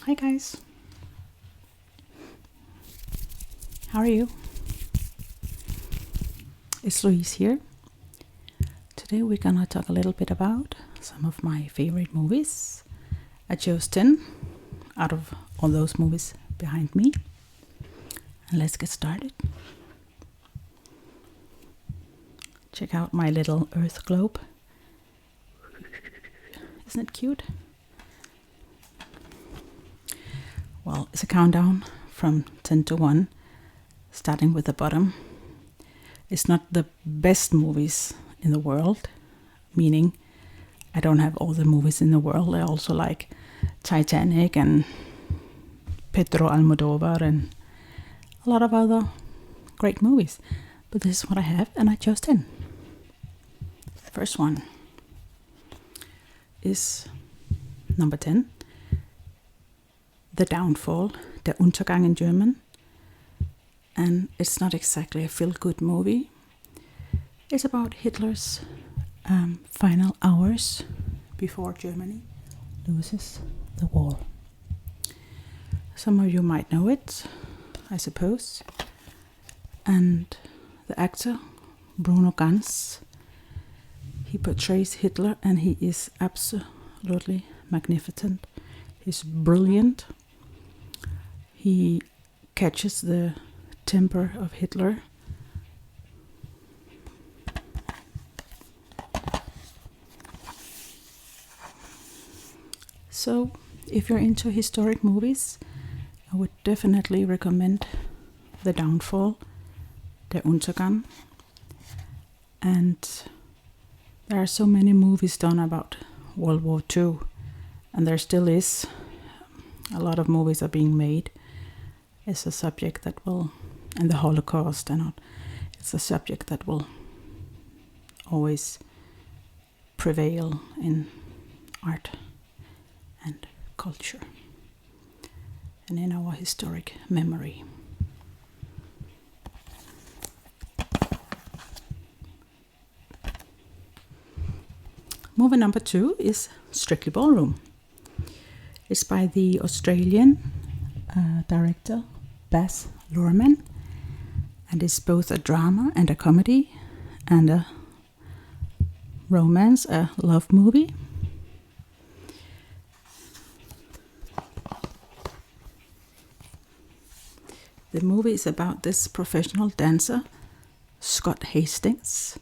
Hi guys, how are you? It's Louise here. Today we're gonna talk a little bit about some of my favorite movies. I chose 10 out of all those movies behind me. And let's get started. Check out my little Earth globe. Isn't it cute? Well, it's a countdown from 10 to 1, starting with the bottom. It's not the best movies in the world, meaning I don't have all the movies in the world. I also like Titanic and Pedro Almodovar and a lot of other great movies. But this is what I have, and I chose 10. First one is number 10. The Downfall, Der Untergang in German. And it's not exactly a feel-good movie. It's about Hitler's final hours before Germany loses the war. Some of you might know it, I suppose. And the actor, Bruno Ganz, he portrays Hitler and he is absolutely magnificent. He's brilliant. He catches the temper of Hitler. So, if you're into historic movies, I would definitely recommend The Downfall, Der Untergang. And there are so many movies done about World War II, and there still is. A lot of movies are being made. It's a subject that will, and the Holocaust and all, it's a subject that will always prevail in art and culture and in our historic memory. Movie number 2 is Strictly Ballroom. It's by the Australian director Baz Luhrmann, and it's both a drama and a comedy and a romance, a love movie. The movie is about this professional dancer, Scott Hastings,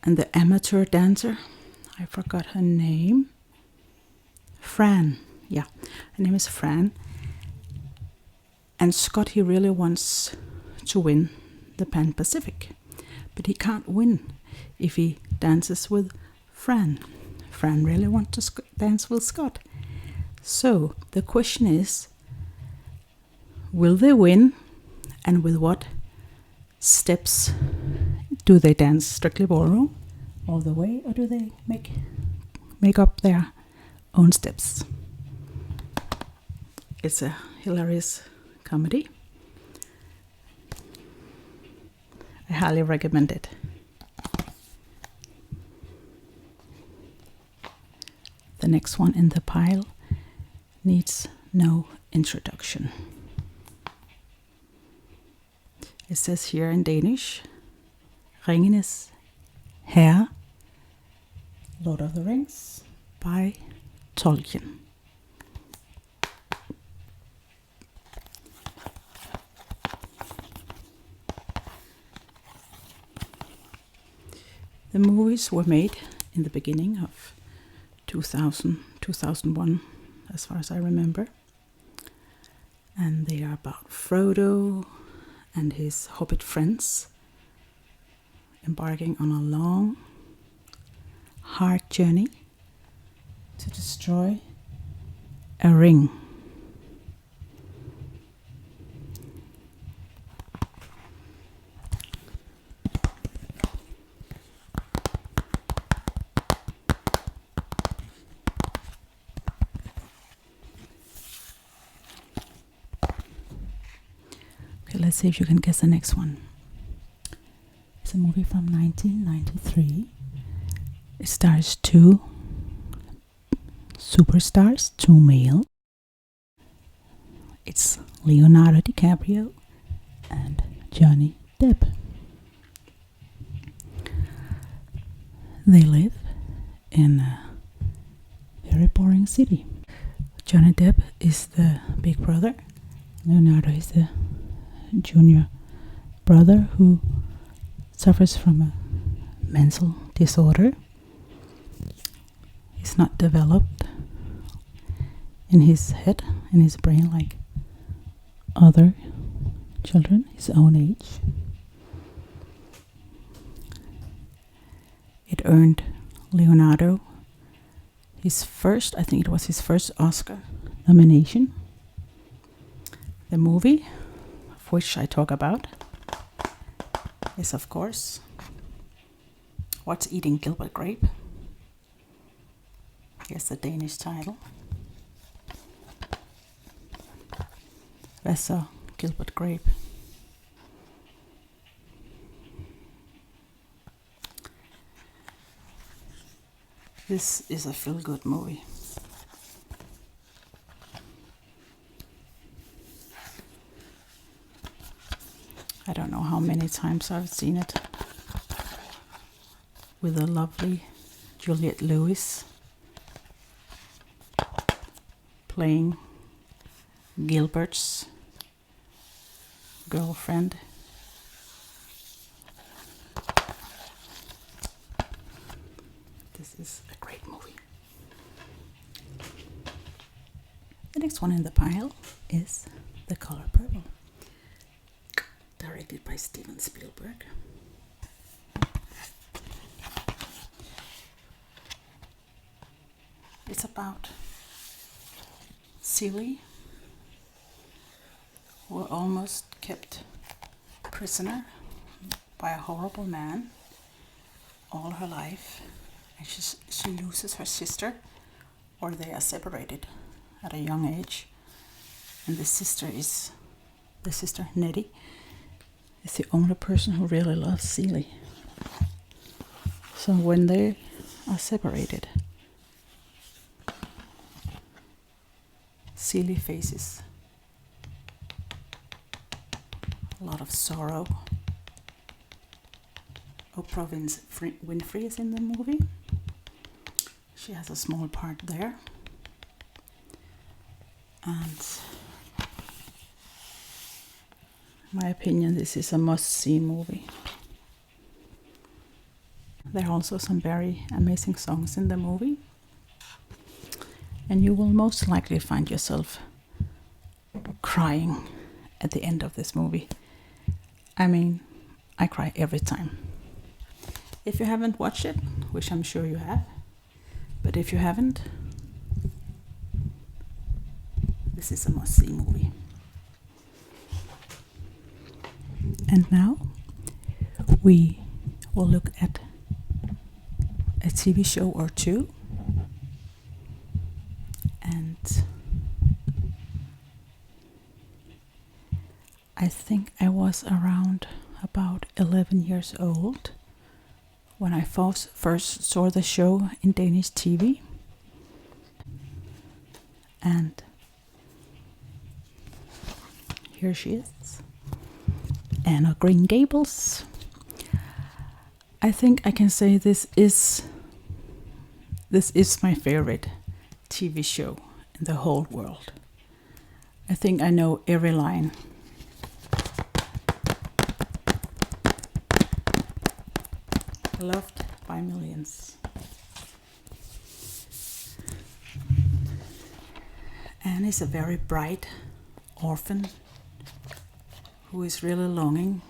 and the amateur dancer, I forgot her name, Fran. Yeah, her name is Fran. And Scott, he really wants to win the Pan Pacific, but he can't win if he dances with Fran. Fran really wants to dance with Scott. So the question is, will they win, and with what steps do they dance Strictly Ballroom all the way, or do they make up their own steps? It's a hilarious comedy. I highly recommend it. The next one in the pile needs no introduction. It says here in Danish, Ringenes Herre, Lord of the Rings, by Tolkien. The movies were made in the beginning of 2001, as far as I remember. And they are about Frodo and his hobbit friends embarking on a long, hard journey to destroy a ring. Okay, let's see if you can guess the next one. It's a movie from 1993. It stars two superstars, two male. It's Leonardo DiCaprio and Johnny Depp. They live in a very boring city. Johnny Depp is the big brother. Leonardo is the junior brother who suffers from a mental disorder. He's not developed in his head, in his brain, like other children his own age. It earned Leonardo his first, I think it was his first Oscar nomination. The movie of which I talk about is, of course, What's Eating Gilbert Grape? Here's the Danish title. That's a Gilbert Grape. This is a feel-good movie. I don't know how many times I've seen it. With the lovely Juliette Lewis playing Gilbert's girlfriend. This is a great movie. The next one in the pile is The Color Purple, directed by Steven Spielberg. It's about Celie, who were almost kept prisoner by a horrible man all her life, and she loses her sister, or they are separated at a young age, and the sister Nettie is the only person who really loves Celie. So when they are separated, Celie faces a lot of sorrow. Oprah Winfrey is in the movie. She has a small part there. And in my opinion, this is a must-see movie. There are also some very amazing songs in the movie. And you will most likely find yourself crying at the end of this movie. I mean, I cry every time. If you haven't watched it, which I'm sure you have, but if you haven't, this is a must-see movie. And now we will look at a TV show or two. And I think I was around about 11 years old when I first saw the show in Danish TV. And here she is, Anna Green Gables. I think I can say this is my favorite TV show in the whole world. I think I know every line. Loved by millions. Anne is a very bright orphan who is really longing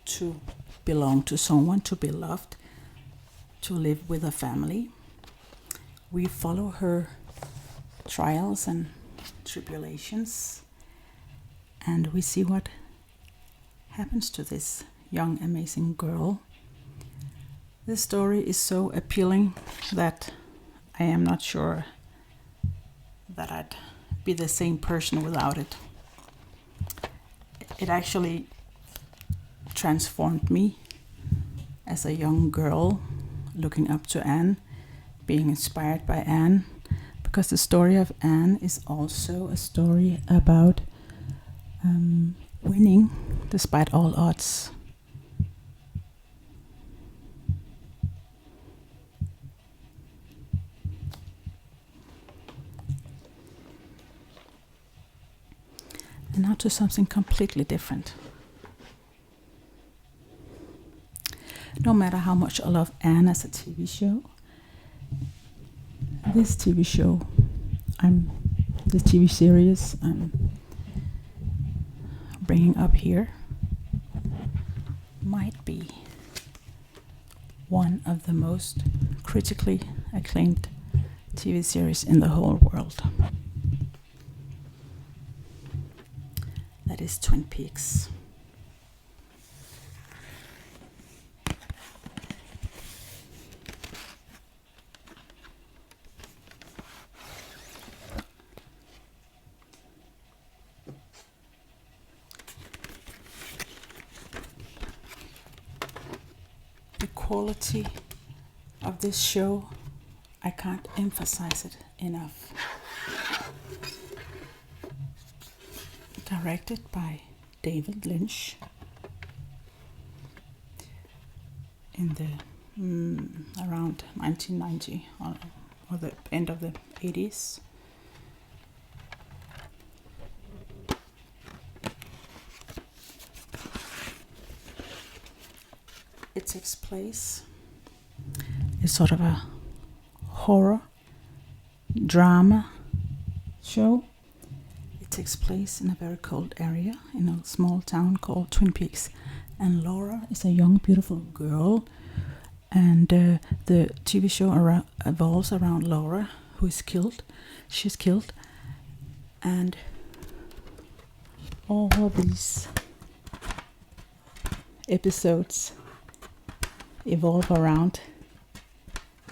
to belong to someone, to be loved, to live with a family. We follow her trials and tribulations, and we see what happens to this young, amazing girl. This story is so appealing that I am not sure that I'd be the same person without it. It actually transformed me as a young girl, looking up to Anne, being inspired by Anne, because the story of Anne is also a story about winning despite all odds. And now to something completely different. No matter how much I love Anne as a TV show, this TV show, the TV series I'm bringing up here might be one of the most critically acclaimed TV series in the whole world. That is Twin Peaks. The quality of this show, I can't emphasize it enough. Directed by David Lynch in the around 1990 or the end of the 80s. It takes place, it's sort of a horror drama show. It takes place in a very cold area in a small town called Twin Peaks, and Laura is a young beautiful girl, and the TV show evolves around Laura, who is killed. She's killed, and all of these episodes evolve around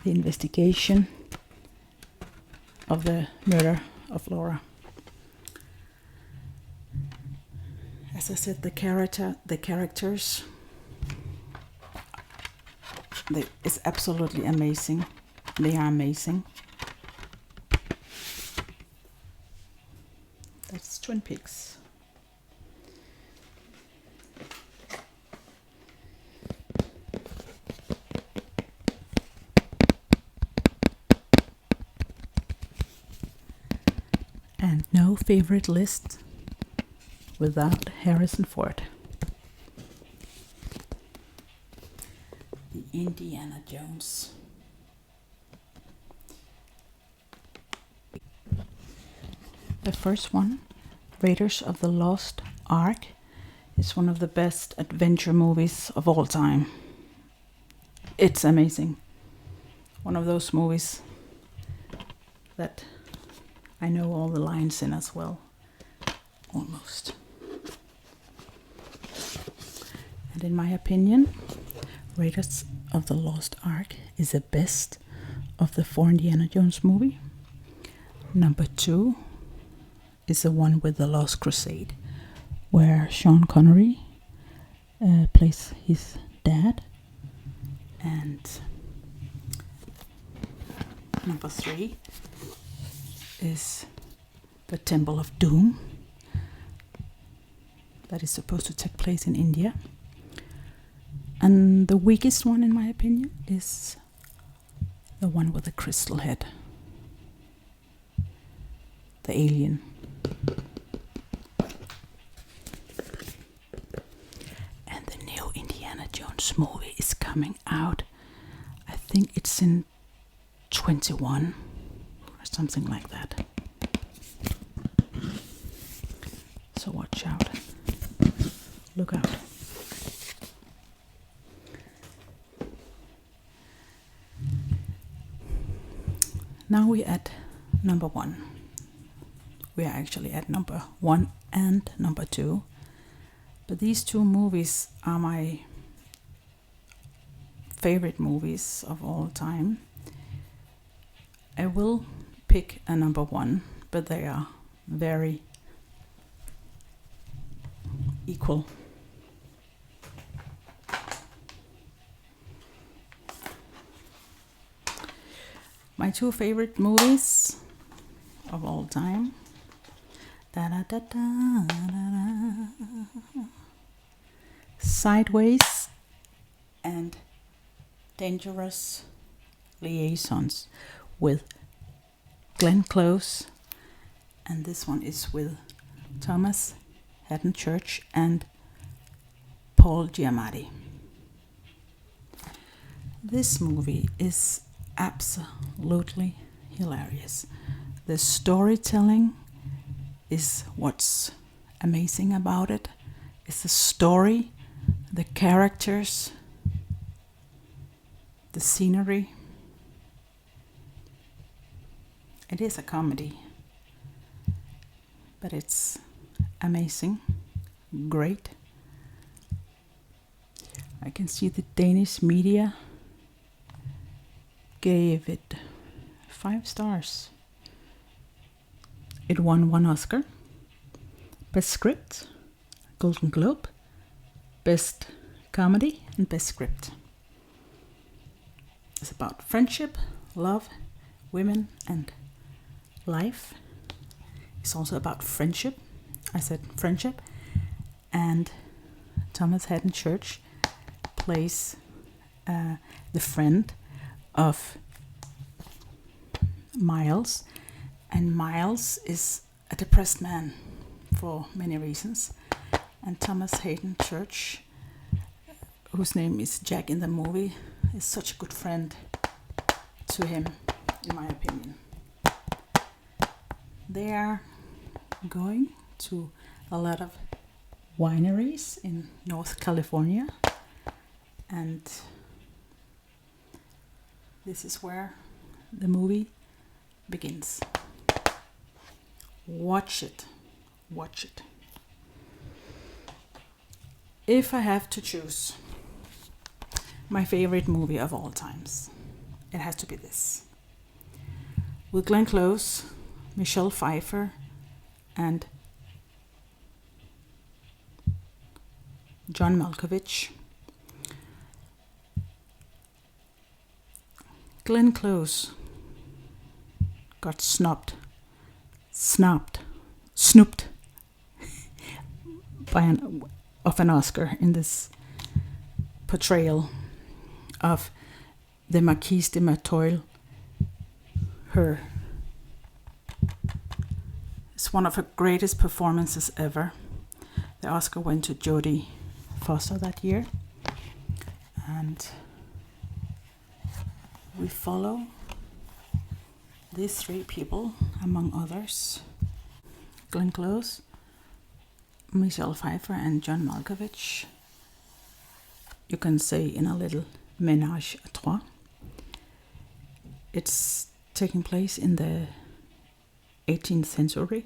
the investigation of the murder of Laura. As I said, the characters, it's absolutely amazing. They are amazing. That's Twin Peaks. And no favorite list without Harrison Ford. The Indiana Jones. The first one, Raiders of the Lost Ark, is one of the best adventure movies of all time. It's amazing. One of those movies that I know all the lines in as well. Almost. And in my opinion, Raiders of the Lost Ark is the best of the 4 Indiana Jones movie. Number 2 is the one with the Lost Crusade, where Sean Connery plays his dad. And number 3 is the Temple of Doom, that is supposed to take place in India. And the weakest one, in my opinion, is the one with the crystal head, the alien. And the new Indiana Jones movie is coming out. I think it's in 21 or something like that. So watch out. Look out. Now we're at number 1. We are actually at number 1 and number 2. But these 2 movies are my favorite movies of all time. I will pick a number 1, but they are very equal. My 2 favorite movies of all time. Da, da, da, da, da, da. Sideways and Dangerous Liaisons with Glenn Close, and this one is with Thomas Haden Church and Paul Giamatti. This movie is absolutely hilarious. The storytelling is what's amazing about it. It's the story, the characters, the scenery. It is a comedy, but it's amazing, great. I can see the Danish media gave it 5 stars. It won 1 Oscar, Best Script, Golden Globe, Best Comedy, and Best Script. It's about friendship, love, women, and life. It's also about friendship. I said friendship. And Thomas Haden Church plays the friend of Miles, and Miles is a depressed man for many reasons, and Thomas Haden Church, whose name is Jack in the movie, is such a good friend to him, in my opinion. They are going to a lot of wineries in North California, and this is where the movie begins. Watch it. Watch it. If I have to choose my favorite movie of all times, it has to be this. With Glenn Close, Michelle Pfeiffer, and John Malkovich. Glenn Close got snooped by an Oscar in this portrayal of the Marquise de Merteuil. It's one of her greatest performances ever. The Oscar went to Jodie Foster that year, and we follow these 3 people, among others: Glenn Close, Michelle Pfeiffer, and John Malkovich. You can say in a little ménage à trois. It's taking place in the 18th century,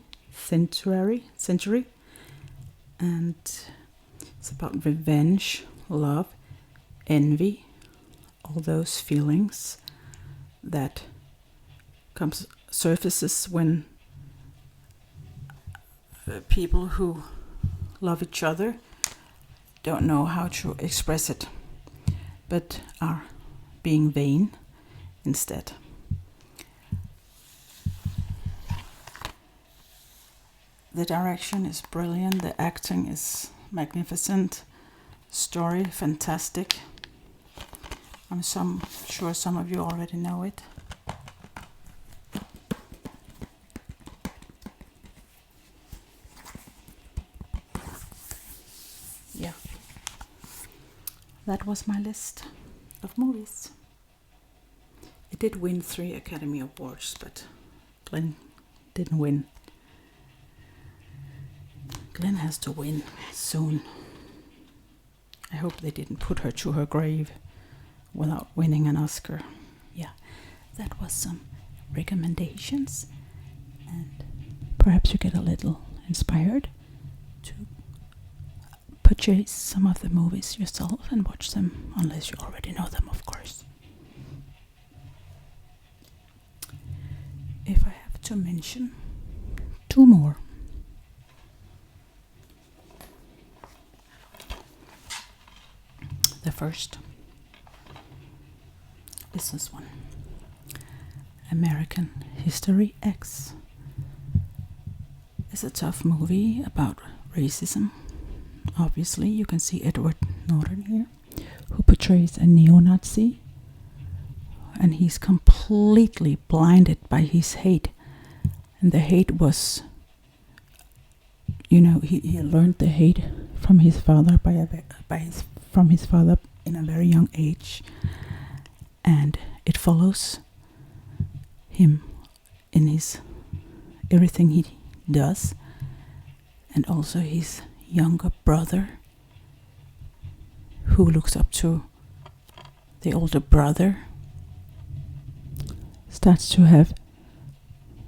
and it's about revenge, love, envy, all those feelings that surfaces when people who love each other don't know how to express it, but are being vain instead. The direction is brilliant, the acting is magnificent, story fantastic. I'm sure some of you already know it. Yeah, that was my list of movies. It did win 3 Academy Awards, but Glenn didn't win. Glenn has to win soon. I hope they didn't put her to her grave without winning an Oscar. Yeah, that was some recommendations, and perhaps you get a little inspired to purchase some of the movies yourself and watch them, unless you already know them, of course. If I have to mention 2 more. The first is this one: American History X, It's a tough movie about racism. Obviously, you can see Edward Norton here, who portrays a neo-Nazi, and he's completely blinded by his hate. And the hate was, he learned the hate from his father from his father in a very young age, and it follows him in his everything he does, and also his younger brother, who looks up to the older brother, starts to have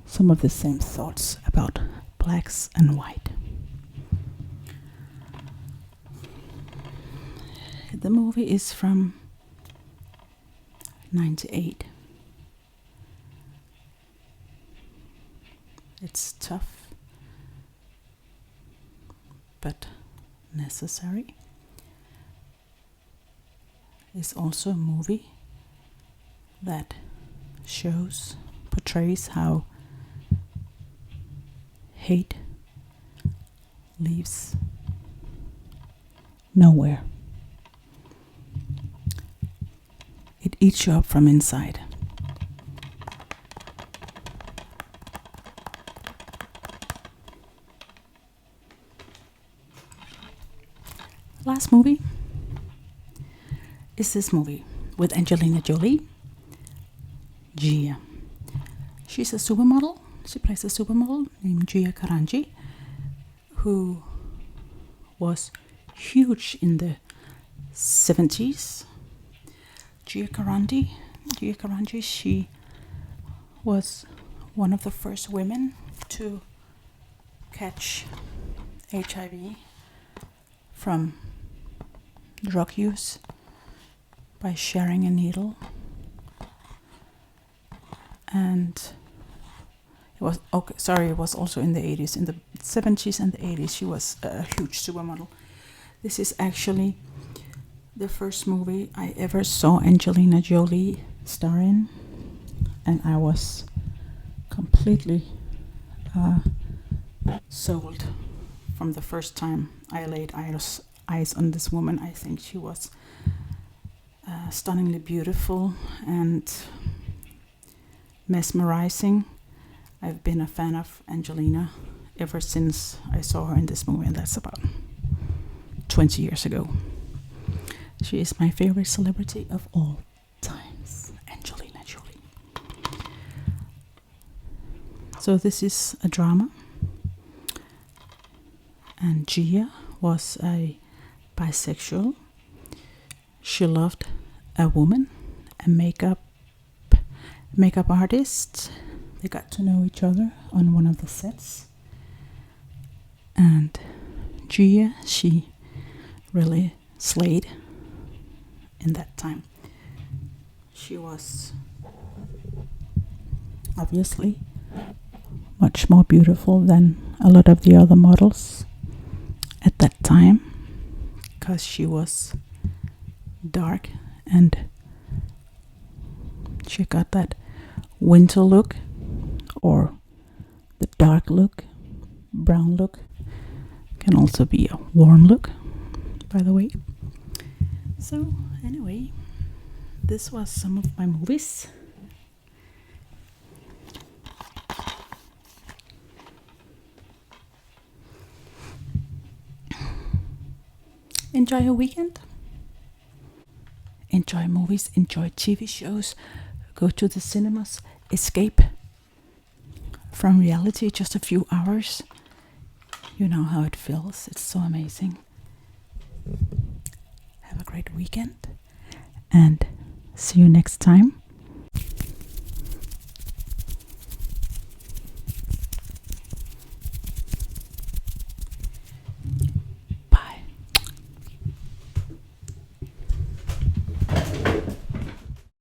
some of the same thoughts about blacks and white. The movie is from 98. It's tough, but necessary. It's also a movie that portrays how hate leaves nowhere. It eats you up from inside. Last movie is this movie with Angelina Jolie, Gia. She's a supermodel. She plays a supermodel named Gia Karanji, who was huge in the 70s. Gia Karanji, she was one of the first women to catch HIV from drug use by sharing a needle. And it was also in the 80s. In the 70s and the 80s, she was a huge supermodel. This is actually the first movie I ever saw Angelina Jolie star in, and I was completely sold from the first time I laid eyes on this woman. I think she was stunningly beautiful and mesmerizing. I've been a fan of Angelina ever since I saw her in this movie, and that's about 20 years ago. She is my favorite celebrity of all times, Angelina Jolie. So this is a drama, and Gia was a bisexual. She loved a woman, a makeup artist. They got to know each other on one of the sets, and Gia, she really slayed in that time. She was obviously much more beautiful than a lot of the other models at that time, because she was dark and she got that winter look, or the dark look. Brown look can also be a warm look, by the way. So anyway, this was some of my movies. Enjoy your weekend. Enjoy movies, enjoy TV shows, go to the cinemas, escape from reality just a few hours. You know how it feels. It's so amazing. Have a great weekend and see you next time